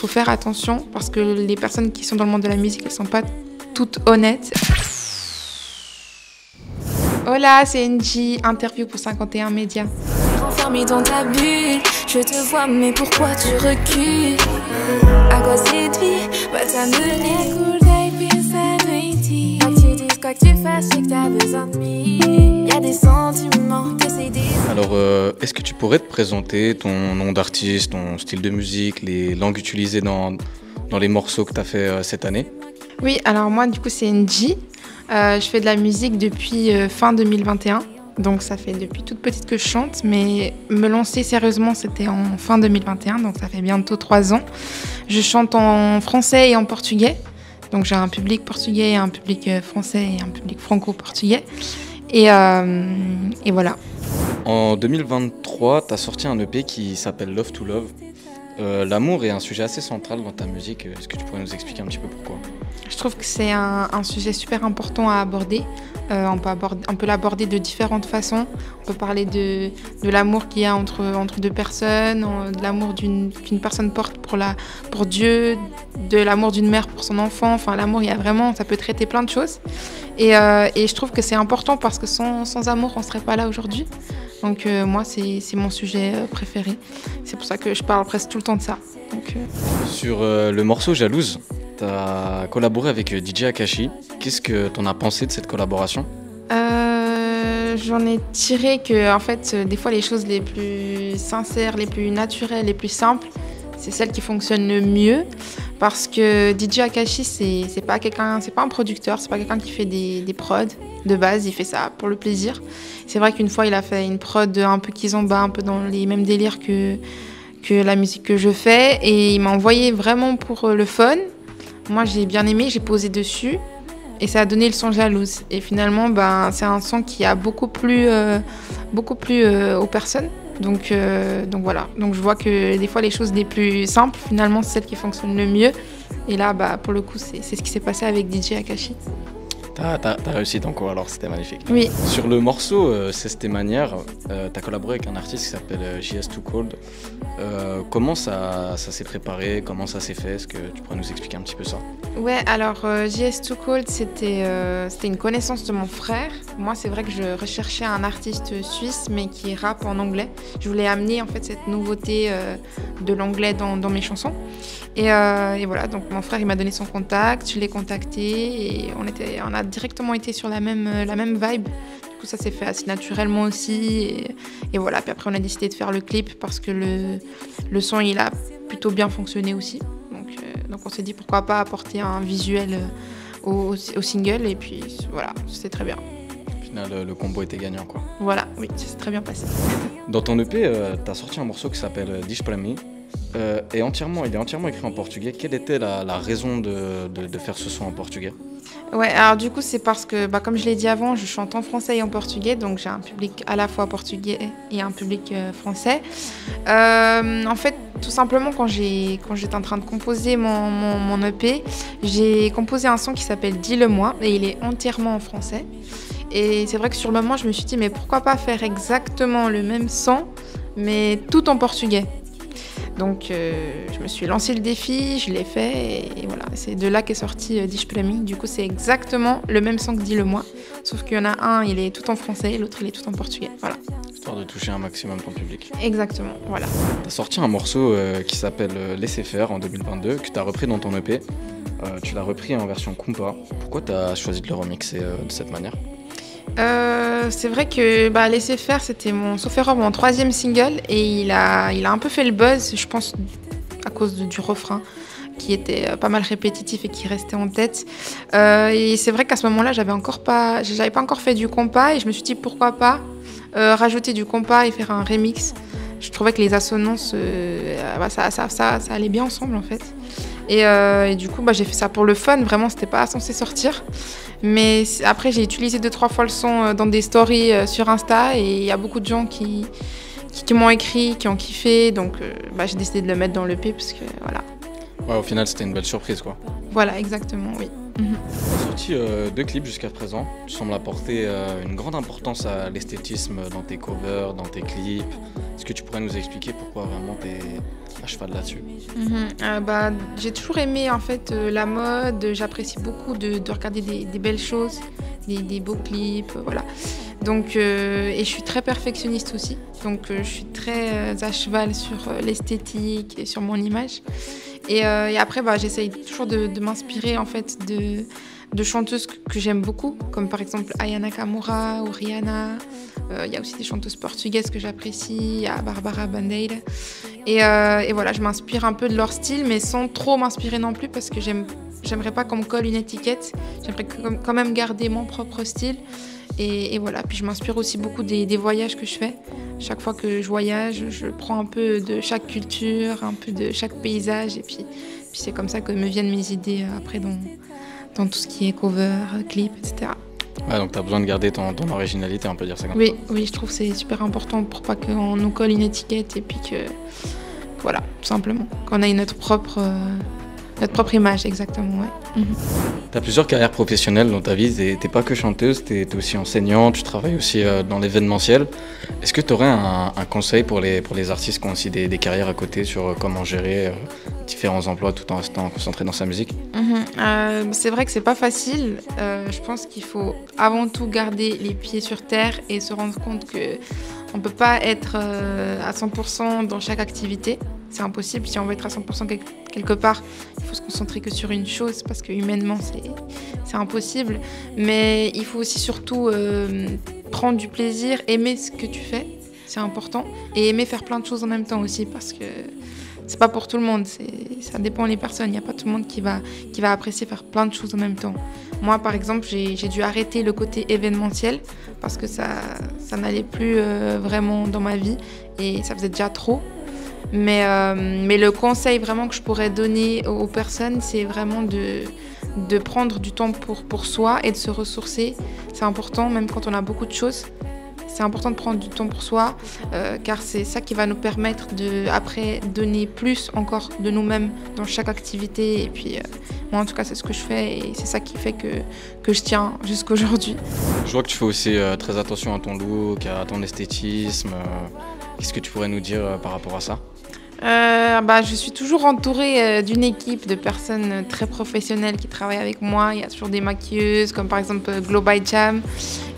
faut faire attention parce que les personnes qui sont dans le monde de la musique, elles sont pas toutes honnêtes. Hola, c'est NJ, interview pour 51 médias. Enfermé dans ta bulle, je te vois, mais pourquoi tu recules? À quoi cette vie va t'amener? Quoi que tu fasses, c'est que t'as besoin de lui. Y a des sentiments que c'est des... Alors, est-ce que tu pourrais te présenter ton nom d'artiste, ton style de musique, les langues utilisées dans les morceaux que tu as fait cette année? Oui, alors moi, du coup, c'est NJ. Je fais de la musique depuis fin 2021. Donc, ça fait depuis toute petite que je chante. Mais me lancer sérieusement, c'était en fin 2021. Donc, ça fait bientôt 3 ans. Je chante en français et en portugais. Donc j'ai un public portugais, un public français et un public franco-portugais. Et voilà. En 2023, tu as sorti un EP qui s'appelle Love to Love. L'amour est un sujet assez central dans ta musique. Est-ce que tu pourrais nous expliquer un petit peu pourquoi? Je trouve que c'est un sujet super important à aborder. On peut l'aborder de différentes façons. On peut parler de l'amour qu'il y a entre deux personnes, de l'amour qu'une personne porte pour Dieu, de l'amour d'une mère pour son enfant. Enfin, l'amour, ça peut traiter plein de choses. Et je trouve que c'est important parce que sans amour, on ne serait pas là aujourd'hui. Donc moi, c'est mon sujet préféré. C'est pour ça que je parle presque tout le temps de ça. Sur le morceau Jalouse, tu as collaboré avec DJ Akashi. Qu'est-ce que tu en as pensé de cette collaboration? J'en ai tiré que, en fait, des fois, les choses les plus sincères, les plus naturelles, les plus simples, c'est celles qui fonctionnent le mieux. Parce que DJ Akashi, c'est pas un producteur, c'est pas quelqu'un qui fait des prods de base, il fait ça pour le plaisir. C'est vrai qu'une fois, il a fait une prod un peu kizomba, un peu dans les mêmes délires que la musique que je fais. Et il m'a envoyé vraiment pour le fun. Moi, j'ai bien aimé, j'ai posé dessus. Et ça a donné le son Jalouse. Et finalement, c'est un son qui a beaucoup plu aux personnes. Donc voilà. Donc je vois que des fois, les choses les plus simples, finalement, c'est celles qui fonctionnent le mieux. Et là, pour le coup, c'est ce qui s'est passé avec DJ Akashi. T'as réussi ton coup, alors c'était magnifique. Oui. Sur le morceau C'est tes manières, t'as collaboré avec un artiste qui s'appelle JS Too Cold. Comment ça s'est préparé? Comment ça s'est fait? Est-ce que tu pourrais nous expliquer un petit peu ça? Ouais, alors JS Too Cold, c'était une connaissance de mon frère. Moi, c'est vrai que je recherchais un artiste suisse, mais qui rappe en anglais. Je voulais amener en fait cette nouveauté de l'anglais dans mes chansons. Et voilà, donc mon frère, il m'a donné son contact, je l'ai contacté et on a directement été sur la même vibe. Du coup, ça s'est fait assez naturellement aussi. Et voilà, puis après, on a décidé de faire le clip parce que le son, il a plutôt bien fonctionné aussi. Donc on s'est dit pourquoi pas apporter un visuel au single et puis voilà, c'était très bien. Au final, le combo était gagnant, quoi. Voilà, oui, ça s'est très bien passé. Dans ton EP, t'as sorti un morceau qui s'appelle Diz Pra Mim. Il est entièrement écrit en portugais. Quelle était la raison de faire ce son en portugais? Ouais, alors du coup, c'est parce que, comme je l'ai dit avant, je chante en français et en portugais, donc j'ai un public à la fois portugais et un public français. En fait, tout simplement, quand j'étais en train de composer mon EP, j'ai composé un son qui s'appelle Dis-le-moi, et il est entièrement en français. Et c'est vrai que sur le moment, je me suis dit, mais pourquoi pas faire exactement le même son, mais tout en portugais? Donc je me suis lancé le défi, je l'ai fait et voilà, c'est de là qu'est sorti Diz Pra Mim. Du coup, c'est exactement le même son que Dis-le-moi, sauf qu'il y en a un, il est tout en français, l'autre, il est tout en portugais. Voilà. Histoire de toucher un maximum ton public. Exactement, voilà. Tu as sorti un morceau qui s'appelle Laisser faire en 2022, que tu as repris dans ton EP. Tu l'as repris en version compa. Pourquoi tu as choisi de le remixer de cette manière? C'est vrai que Laisser faire, c'était sauf erreur, mon 3e single et il a un peu fait le buzz, je pense, à cause du refrain qui était pas mal répétitif et qui restait en tête. Et c'est vrai qu'à ce moment-là, j'avais pas encore fait du compas et je me suis dit pourquoi pas rajouter du compas et faire un remix. Je trouvais que les assonances, ça allait bien ensemble en fait. Et du coup, j'ai fait ça pour le fun. Vraiment, c'était pas censé sortir. Mais après, j'ai utilisé 2-3 fois le son dans des stories sur Insta. Et il y a beaucoup de gens qui m'ont écrit, qui ont kiffé. Donc, j'ai décidé de le mettre dans l'EP parce que voilà. Ouais, au final, c'était une belle surprise, quoi. Voilà, exactement, oui. Tu as sorti 2 clips jusqu'à présent. Tu sembles apporter une grande importance à l'esthétisme dans tes covers, dans tes clips. Est-ce que tu pourrais nous expliquer pourquoi vraiment tu es à cheval là-dessus? J'ai toujours aimé en fait la mode. J'apprécie beaucoup de regarder des belles choses, des beaux clips, voilà. Donc, et je suis très perfectionniste aussi. Donc je suis très à cheval sur l'esthétique et sur mon image. Et après, j'essaye toujours de m'inspirer en fait de chanteuses que j'aime beaucoup, comme par exemple Aya Nakamura ou Rihanna. Il y a aussi des chanteuses portugaises que j'apprécie, il y a Barbara Bandeira. Et voilà, je m'inspire un peu de leur style, mais sans trop m'inspirer non plus, parce que j'aimerais pas qu'on me colle une étiquette. J'aimerais quand même garder mon propre style. Et voilà, puis je m'inspire aussi beaucoup des voyages que je fais. Chaque fois que je voyage, je prends un peu de chaque culture, un peu de chaque paysage, et puis c'est comme ça que me viennent mes idées après dans tout ce qui est cover, clip, etc. Ouais, donc tu as besoin de garder ton originalité, on peut dire ça comme ça. Oui, je trouve que c'est super important pour pas qu'on nous colle une étiquette et puis que, voilà, tout simplement, qu'on ait notre propre image, exactement, ouais. Tu as plusieurs carrières professionnelles dans ta vie, t'es pas que chanteuse, t'es aussi enseignante, tu travailles aussi dans l'événementiel. Est-ce que tu aurais un conseil pour les artistes qui ont aussi des carrières à côté sur comment gérer différents emplois tout en restant concentré dans sa musique? C'est vrai que c'est pas facile. Je pense qu'il faut avant tout garder les pieds sur terre et se rendre compte qu'on ne peut pas être à 100% dans chaque activité. C'est impossible. Si on veut être à 100% quelque part, il faut se concentrer que sur une chose parce que humainement, c'est impossible. Mais il faut aussi surtout prendre du plaisir, aimer ce que tu fais, c'est important. Et aimer faire plein de choses en même temps aussi parce que c'est pas pour tout le monde. Ça dépend des personnes. Il n'y a pas tout le monde qui va apprécier faire plein de choses en même temps. Moi, par exemple, j'ai dû arrêter le côté événementiel parce que ça n'allait plus vraiment dans ma vie et ça faisait déjà trop. Mais le conseil vraiment que je pourrais donner aux personnes, c'est vraiment de prendre du temps pour soi et de se ressourcer. C'est important, même quand on a beaucoup de choses. C'est important de prendre du temps pour soi, car c'est ça qui va nous permettre après donner plus encore de nous-mêmes dans chaque activité. Et puis, moi, en tout cas, c'est ce que je fais et c'est ça qui fait que je tiens jusqu'à aujourd'hui. Je vois que tu fais aussi très attention à ton look, à ton esthétisme. Qu'est-ce que tu pourrais nous dire par rapport à ça? Je suis toujours entourée d'une équipe de personnes très professionnelles qui travaillent avec moi. Il y a toujours des maquilleuses, comme par exemple Glow by Jam.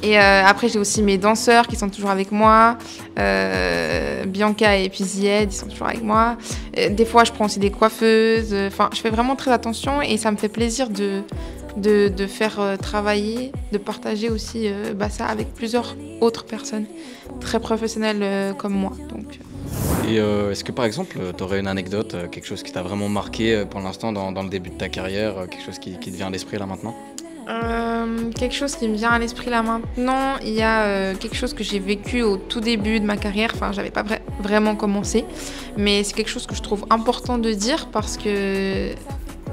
Et après, j'ai aussi mes danseurs qui sont toujours avec moi. Bianca et puis Zied, ils sont toujours avec moi. Des fois, je prends aussi des coiffeuses. Enfin, je fais vraiment très attention et ça me fait plaisir de faire travailler, de partager aussi ça avec plusieurs autres personnes très professionnelles comme moi. Donc, Et est-ce que par exemple, tu aurais une anecdote, quelque chose qui t'a vraiment marqué pour l'instant dans le début de ta carrière, quelque chose qui te vient à l'esprit là maintenant? Quelque chose qui me vient à l'esprit là maintenant, il y a quelque chose que j'ai vécu au tout début de ma carrière, enfin j'avais pas vraiment commencé, mais c'est quelque chose que je trouve important de dire parce que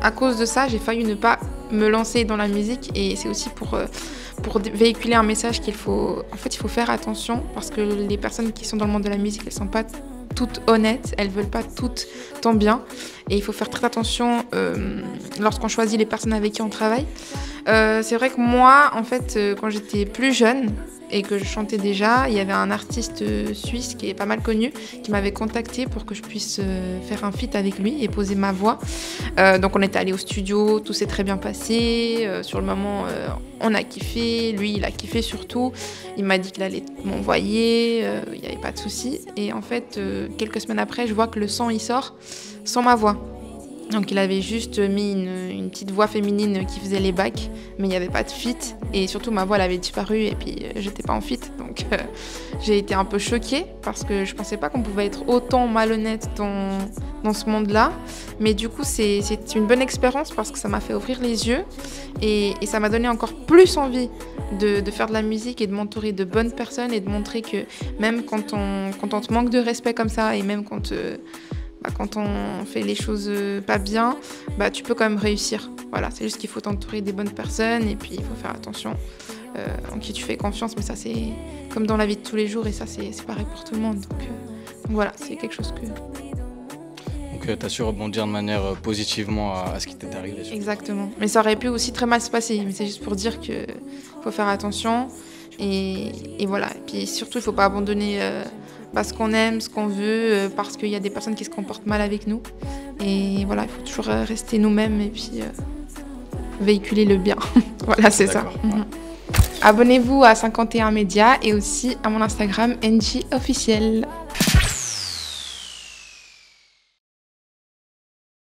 à cause de ça, j'ai failli ne pas me lancer dans la musique et c'est aussi pour véhiculer un message il faut faire attention parce que les personnes qui sont dans le monde de la musique, elles sont pas toutes honnêtes, elles veulent pas toutes ton bien et il faut faire très attention lorsqu'on choisit les personnes avec qui on travaille. C'est vrai que moi, en fait, quand j'étais plus jeune et que je chantais déjà, il y avait un artiste suisse qui est pas mal connu qui m'avait contacté pour que je puisse faire un feat avec lui et poser ma voix. Donc on était allé au studio, tout s'est très bien passé. Sur le moment, on a kiffé, lui il a kiffé surtout. Il m'a dit qu'il allait m'envoyer, il n'y avait pas de souci. Et en fait, quelques semaines après, je vois que le son il sort sans ma voix. Donc il avait juste mis une petite voix féminine qui faisait les bacs, mais il n'y avait pas de feat. Et surtout ma voix elle avait disparu et puis j'étais pas en feat. Donc j'ai été un peu choquée parce que je pensais pas qu'on pouvait être autant malhonnête dans ce monde-là. Mais du coup c'est une bonne expérience parce que ça m'a fait ouvrir les yeux et ça m'a donné encore plus envie de faire de la musique et de m'entourer de bonnes personnes et de montrer que même quand on te manque de respect comme ça et même quand on fait les choses pas bien, tu peux quand même réussir. Voilà, c'est juste qu'il faut t'entourer des bonnes personnes et puis il faut faire attention en qui tu fais confiance. Mais ça, c'est comme dans la vie de tous les jours et ça, c'est pareil pour tout le monde. Donc voilà, c'est quelque chose que... Donc que tu as su rebondir de manière positivement à ce qui t'est arrivé. Exactement. Mais ça aurait pu aussi très mal se passer. Mais c'est juste pour dire qu'il faut faire attention. Et voilà. Et puis surtout, il ne faut pas abandonner parce qu'on aime, ce qu'on veut, parce qu'il y a des personnes qui se comportent mal avec nous. Et voilà, il faut toujours rester nous-mêmes et puis véhiculer le bien. Voilà, c'est ça. Ouais. Abonnez-vous à 51 Médias et aussi à mon Instagram NJ Officiel.